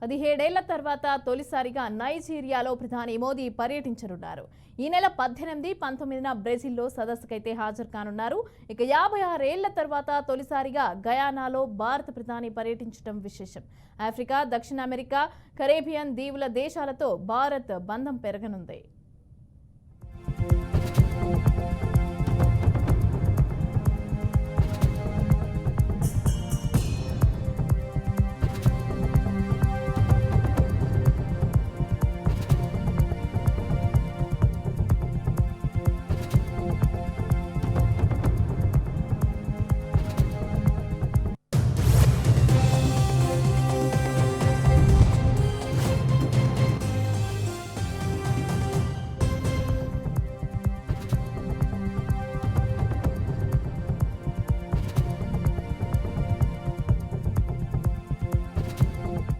17 ఏళ్ల తర్వాత తొలిసారిగా నైజీరియాలో ప్రధాని మోదీ పర్యటించనున్నారు. ఈ నెల 18, 19న బ్రెజిల్లో సదస్సుకైతే హాజరు కానున్నారు. ఇక 56 ఏళ్ల తర్వాత తొలిసారిగా గయానాలో భారత ప్రధాని పర్యటించడం విశేషం. ఆఫ్రికా, దక్షిణ అమెరికా, కరేబియన్ దీవుల దేశాలతో భారత్ బంధం పెరగనుంది.